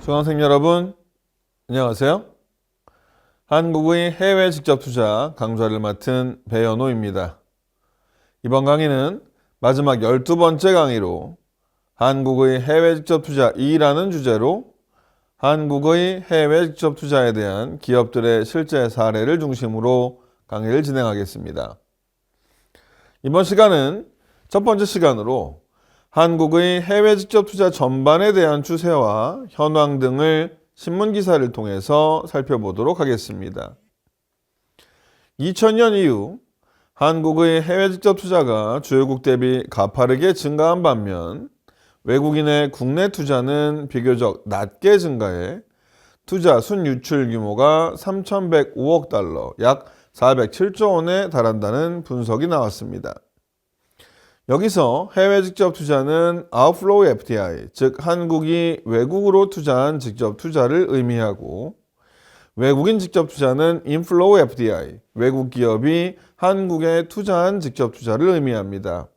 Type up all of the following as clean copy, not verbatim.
수강생 여러분, 안녕하세요. 한국의 해외 직접 투자 강좌를 맡은 배현호입니다. 이번 강의는 마지막 12번째 강의로 한국의 해외 직접 투자 2라는 주제로 한국의 해외 직접 투자에 대한 기업들의 실제 사례를 중심으로 강의를 진행하겠습니다. 이번 시간은 첫 번째 시간으로 한국의 해외 직접 투자 전반에 대한 추세와 현황 등을 신문기사를 통해서 살펴보도록 하겠습니다. 2000년 이후 한국의 해외 직접 투자가 주요국 대비 가파르게 증가한 반면 외국인의 국내 투자는 비교적 낮게 증가해 투자 순유출 규모가 3,105억 달러, 약 407조 원에 달한다는 분석이 나왔습니다. 여기서 해외 직접 투자는 아웃플로우 FDI, 즉 한국이 외국으로 투자한 직접 투자를 의미하고 외국인 직접 투자는 인플로우 FDI, 외국 기업이 한국에 투자한 직접 투자를 의미합니다.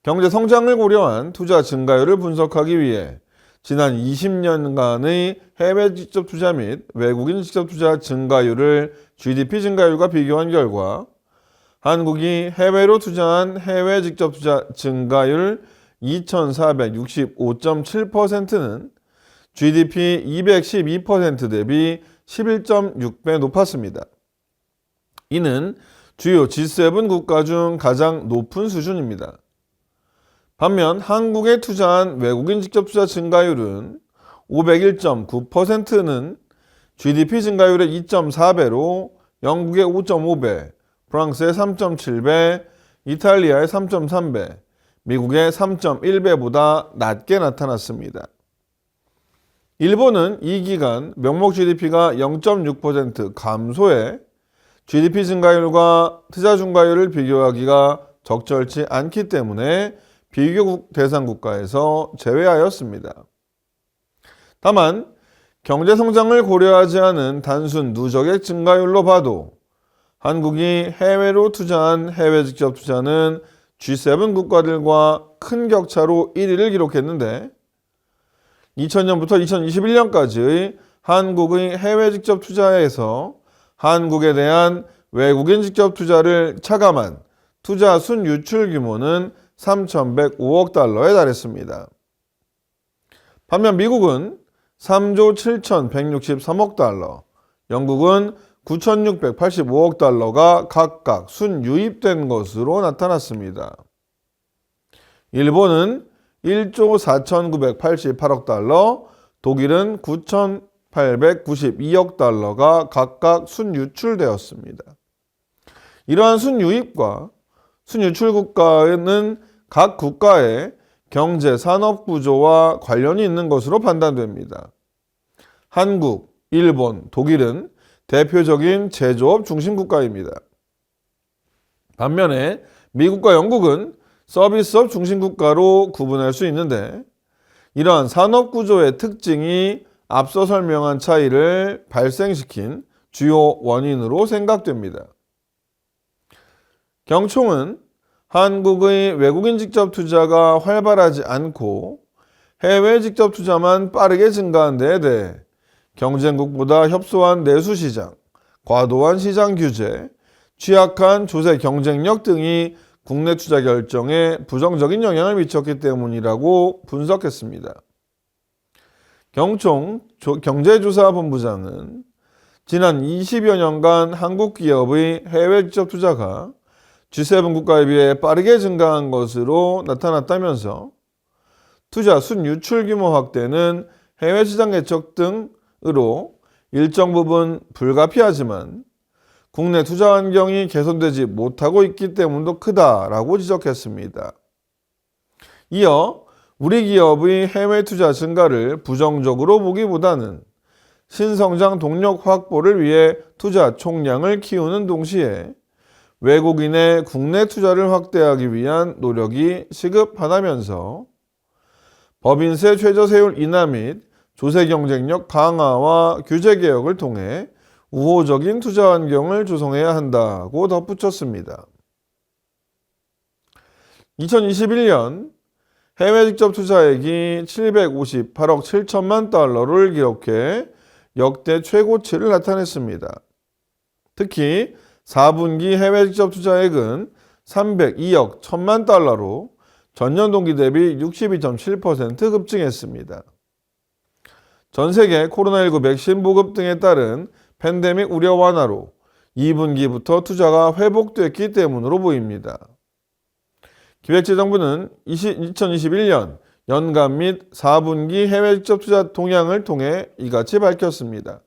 경제 성장을 고려한 투자 증가율을 분석하기 위해 지난 20년간의 해외 직접 투자 및 외국인 직접 투자 증가율을 GDP 증가율과 비교한 결과 한국이 해외로 투자한 해외 직접 투자 증가율 2,465.7%는 GDP 212% 대비 11.6배 높았습니다. 이는 주요 G7 국가 중 가장 높은 수준입니다. 반면 한국에 투자한 외국인 직접 투자 증가율은 501.9%는 GDP 증가율의 2.4배로 영국의 5.5배, 프랑스의 3.7배, 이탈리아의 3.3배, 미국의 3.1배보다 낮게 나타났습니다. 일본은 이 기간 명목 GDP가 0.6% 감소해 GDP 증가율과 투자 증가율을 비교하기가 적절치 않기 때문에 비교 대상 국가에서 제외하였습니다. 다만 경제 성장을 고려하지 않은 단순 누적액 증가율로 봐도 한국이 해외로 투자한 해외 직접 투자는 G7 국가들과 큰 격차로 1위를 기록했는데 2000년부터 2021년까지의 한국의 해외 직접 투자에서 한국에 대한 외국인 직접 투자를 차감한 투자 순유출 규모는 3,105억 달러에 달했습니다. 반면 미국은 3조 7,163억 달러, 영국은 9,685억 달러가 각각 순유입된 것으로 나타났습니다. 일본은 1조 4,988억 달러, 독일은 9,892억 달러가 각각 순유출되었습니다. 이러한 순유입과 순유출 국가는 각 국가의 경제 산업 구조와 관련이 있는 것으로 판단됩니다. 한국, 일본, 독일은 대표적인 제조업 중심 국가입니다. 반면에 미국과 영국은 서비스업 중심 국가로 구분할 수 있는데 이러한 산업 구조의 특징이 앞서 설명한 차이를 발생시킨 주요 원인으로 생각됩니다. 경총은 한국의 외국인 직접 투자가 활발하지 않고 해외 직접 투자만 빠르게 증가한 데에 대해 경쟁국보다 협소한 내수시장, 과도한 시장 규제, 취약한 조세 경쟁력 등이 국내 투자 결정에 부정적인 영향을 미쳤기 때문이라고 분석했습니다. 경총 경제조사본부장은 지난 20여 년간 한국 기업의 해외 직접 투자가 G7 국가에 비해 빠르게 증가한 것으로 나타났다면서 투자 순유출 규모 확대는 해외 시장 개척 등으로 일정 부분 불가피하지만 국내 투자 환경이 개선되지 못하고 있기 때문도 크다라고 지적했습니다. 이어 우리 기업의 해외 투자 증가를 부정적으로 보기보다는 신성장 동력 확보를 위해 투자 총량을 키우는 동시에 외국인의 국내 투자를 확대하기 위한 노력이 시급하다면서 법인세 최저세율 인하 및 조세 경쟁력 강화와 규제 개혁을 통해 우호적인 투자 환경을 조성해야 한다고 덧붙였습니다. 2021년 해외 직접 투자액이 758억 7천만 달러를 기록해 역대 최고치를 나타냈습니다. 특히 4분기 해외 직접 투자액은 302억 1천만 달러로 전년 동기 대비 62.7% 급증했습니다. 전 세계 코로나19 백신 보급 등에 따른 팬데믹 우려 완화로 2분기부터 투자가 회복됐기 때문으로 보입니다. 기획재정부는 2021년 연간 및 4분기 해외 직접 투자 동향을 통해 이같이 밝혔습니다.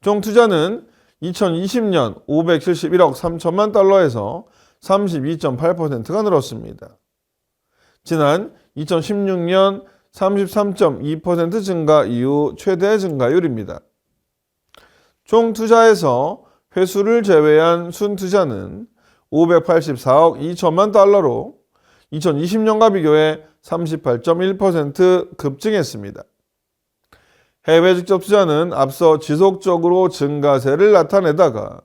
총 투자는 2020년 571억 3천만 달러에서 32.8%가 늘었습니다. 지난 2016년 33.2% 증가 이후 최대 증가율입니다. 총 투자에서 회수를 제외한 순투자는 584억 2천만 달러로 2020년과 비교해 38.1% 급증했습니다. 해외 직접 투자는 앞서 지속적으로 증가세를 나타내다가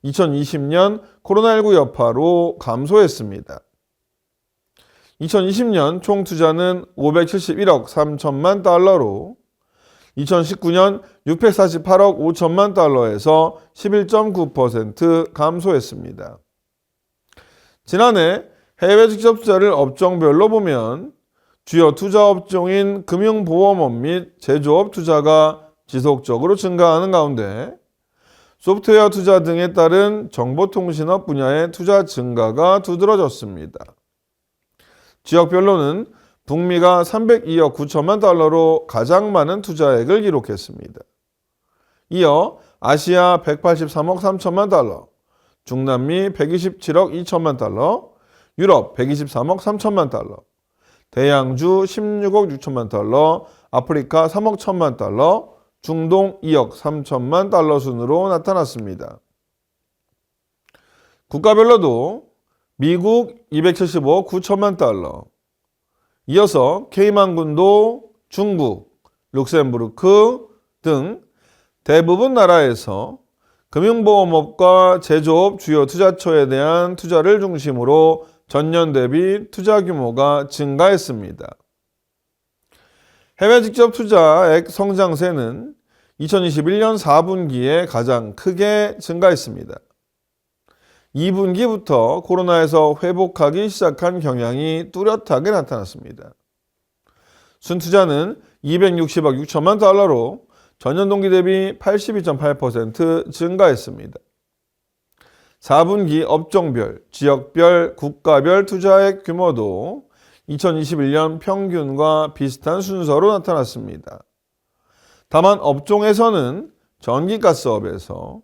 2020년 코로나19 여파로 감소했습니다. 2020년 총 투자는 571억 3천만 달러로 2019년 648억 5천만 달러에서 11.9% 감소했습니다. 지난해 해외 직접 투자를 업종별로 보면 주요 투자 업종인 금융보험업 및 제조업 투자가 지속적으로 증가하는 가운데 소프트웨어 투자 등에 따른 정보통신업 분야의 투자 증가가 두드러졌습니다. 지역별로는 북미가 302억 9천만 달러로 가장 많은 투자액을 기록했습니다. 이어 아시아 183억 3천만 달러, 중남미 127억 2천만 달러, 유럽 123억 3천만 달러, 대양주 16억 6천만 달러, 아프리카 3억 1천만 달러, 중동 2억 3천만 달러 순으로 나타났습니다. 국가별로도 미국 275억 9천만 달러, 이어서 케이만군도, 중국, 룩셈부르크 등 대부분 나라에서 금융보험업과 제조업 주요 투자처에 대한 투자를 중심으로 전년 대비 투자 규모가 증가했습니다. 해외 직접 투자액 성장세는 2021년 4분기에 가장 크게 증가했습니다. 2분기부터 코로나에서 회복하기 시작한 경향이 뚜렷하게 나타났습니다. 순투자는 260억 6천만 달러로 전년 동기 대비 82.8% 증가했습니다. 4분기 업종별, 지역별, 국가별 투자액 규모도 2021년 평균과 비슷한 순서로 나타났습니다. 다만 업종에서는 전기가스업에서,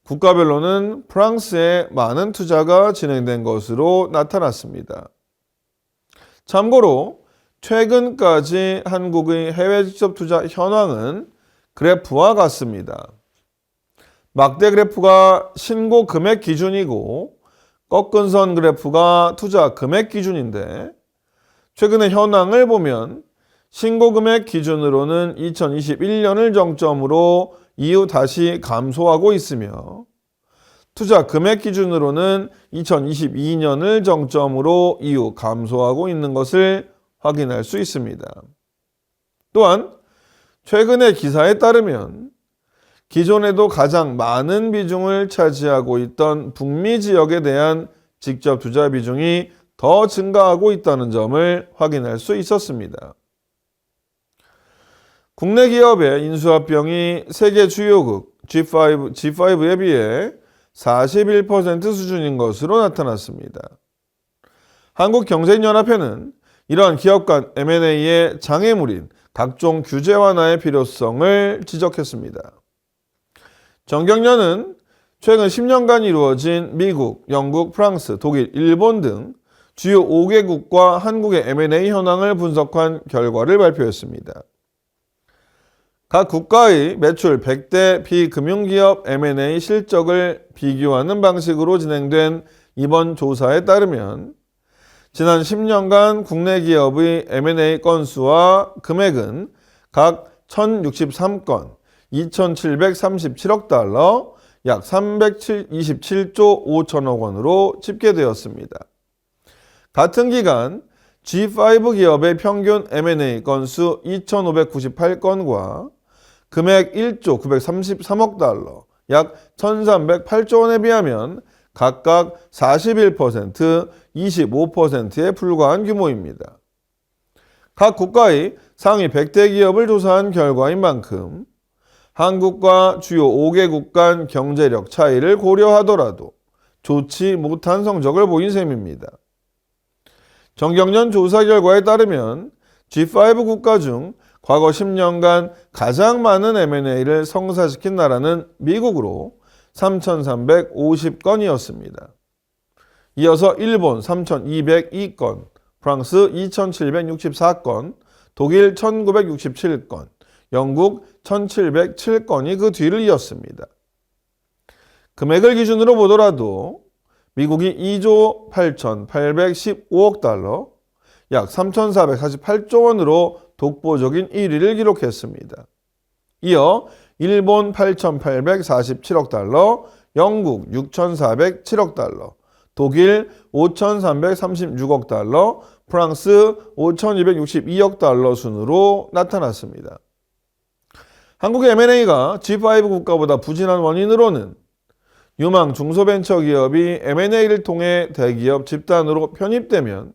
국가별로는 프랑스에 많은 투자가 진행된 것으로 나타났습니다. 참고로 최근까지 한국의 해외 직접 투자 현황은 그래프와 같습니다. 막대 그래프가 신고 금액 기준이고 꺾은 선 그래프가 투자 금액 기준인데, 최근의 현황을 보면 신고 금액 기준으로는 2021년을 정점으로 이후 다시 감소하고 있으며, 투자 금액 기준으로는 2022년을 정점으로 이후 감소하고 있는 것을 확인할 수 있습니다. 또한 최근의 기사에 따르면 기존에도 가장 많은 비중을 차지하고 있던 북미 지역에 대한 직접 투자 비중이 더 증가하고 있다는 점을 확인할 수 있었습니다. 국내 기업의 인수합병이 세계 주요국 G5에 비해 41% 수준인 것으로 나타났습니다. 한국경제인연합회는 이러한 기업 간 M&A의 장애물인 각종 규제 완화의 필요성을 지적했습니다. 정경련은 최근 10년간 이루어진 미국, 영국, 프랑스, 독일, 일본 등 주요 5개국과 한국의 M&A 현황을 분석한 결과를 발표했습니다. 각 국가의 매출 100대 비금융기업 M&A 실적을 비교하는 방식으로 진행된 이번 조사에 따르면 지난 10년간 국내 기업의 M&A 건수와 금액은 각 1,063건, 2,737억 달러, 약 327조 5천억 원으로 집계되었습니다. 같은 기간 G5 기업의 평균 M&A 건수 2,598건과 금액 1조 933억 달러, 약 1,308조 원에 비하면 각각 41%, 25%에 불과한 규모입니다. 각 국가의 상위 100대 기업을 조사한 결과인 만큼 한국과 주요 5개국 간 경제력 차이를 고려하더라도 좋지 못한 성적을 보인 셈입니다. 정경련 조사 결과에 따르면 G5 국가 중 과거 10년간 가장 많은 M&A를 성사시킨 나라는 미국으로 3,350건이었습니다. 이어서 일본 3,202건, 프랑스 2,764건, 독일 1,967건, 영국 1,707건이 그 뒤를 이었습니다. 금액을 기준으로 보더라도 미국이 2조 8,815억 달러, 약 3,448조 원으로 독보적인 1위를 기록했습니다. 이어 일본 8,847억 달러, 영국 6,407억 달러, 독일 5,336억 달러, 프랑스 5,262억 달러 순으로 나타났습니다. 한국의 M&A가 G5 국가보다 부진한 원인으로는 유망 중소벤처기업이 M&A를 통해 대기업 집단으로 편입되면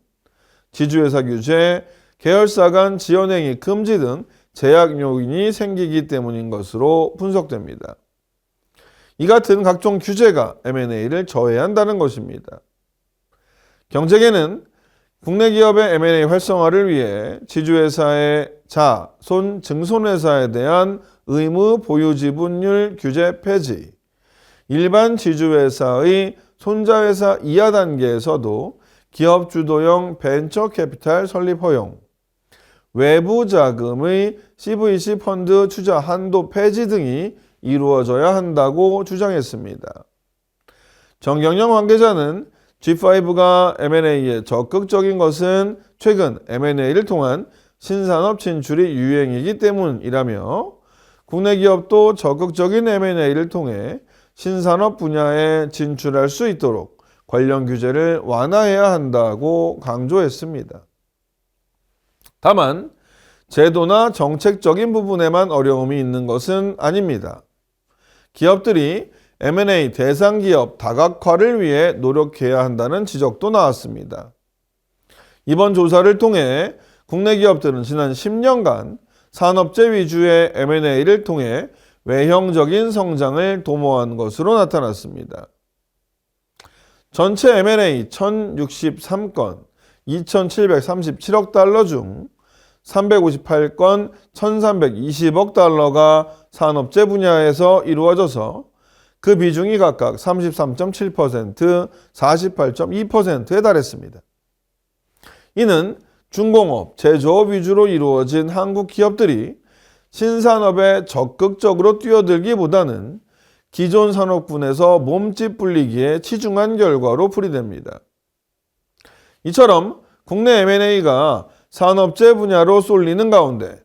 지주회사 규제, 계열사 간 지연행위 금지 등 제약 요인이 생기기 때문인 것으로 분석됩니다. 이 같은 각종 규제가 M&A를 저해한다는 것입니다. 경제계는 국내 기업의 M&A 활성화를 위해 지주회사의 자, 손, 증손회사에 대한 의무 보유 지분율 규제 폐지, 일반 지주회사의 손자회사 이하 단계에서도 기업 주도형 벤처 캐피탈 설립 허용, 외부 자금의 CVC 펀드 투자 한도 폐지 등이 이루어져야 한다고 주장했습니다. 정경영 관계자는 G5가 M&A에 적극적인 것은 최근 M&A를 통한 신산업 진출이 유행이기 때문이라며 국내 기업도 적극적인 M&A를 통해 신산업 분야에 진출할 수 있도록 관련 규제를 완화해야 한다고 강조했습니다. 다만 제도나 정책적인 부분에만 어려움이 있는 것은 아닙니다. 기업들이 M&A 대상 기업 다각화를 위해 노력해야 한다는 지적도 나왔습니다. 이번 조사를 통해 국내 기업들은 지난 10년간 산업재 위주의 M&A를 통해 외형적인 성장을 도모한 것으로 나타났습니다. 전체 M&A 1,063건, 2,737억 달러 중 358건, 1,320억 달러가 산업재 분야에서 이루어져서 그 비중이 각각 33.7%, 48.2%에 달했습니다. 이는 중공업, 제조업 위주로 이루어진 한국 기업들이 신산업에 적극적으로 뛰어들기보다는 기존 산업군에서 몸집 불리기에 치중한 결과로 풀이됩니다. 이처럼 국내 M&A가 산업재 분야로 쏠리는 가운데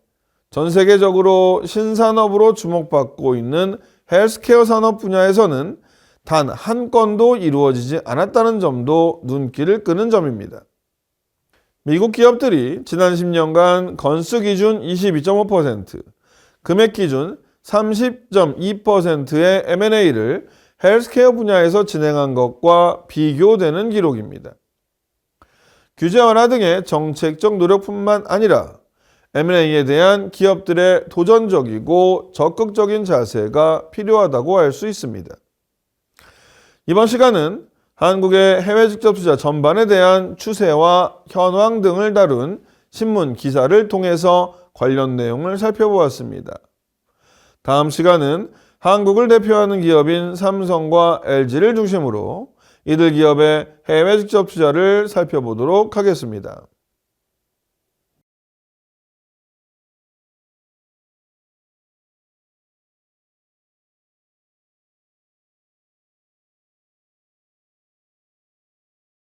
전 세계적으로 신산업으로 주목받고 있는 헬스케어 산업 분야에서는 단 한 건도 이루어지지 않았다는 점도 눈길을 끄는 점입니다. 미국 기업들이 지난 10년간 건수 기준 22.5%, 금액 기준 30.2%의 M&A를 헬스케어 분야에서 진행한 것과 비교되는 기록입니다. 규제 완화 등의 정책적 노력뿐만 아니라 M&A에 대한 기업들의 도전적이고 적극적인 자세가 필요하다고 할 수 있습니다. 이번 시간은 한국의 해외 직접 투자 전반에 대한 추세와 현황 등을 다룬 신문 기사를 통해서 관련 내용을 살펴보았습니다. 다음 시간은 한국을 대표하는 기업인 삼성과 LG를 중심으로 이들 기업의 해외 직접 투자를 살펴보도록 하겠습니다.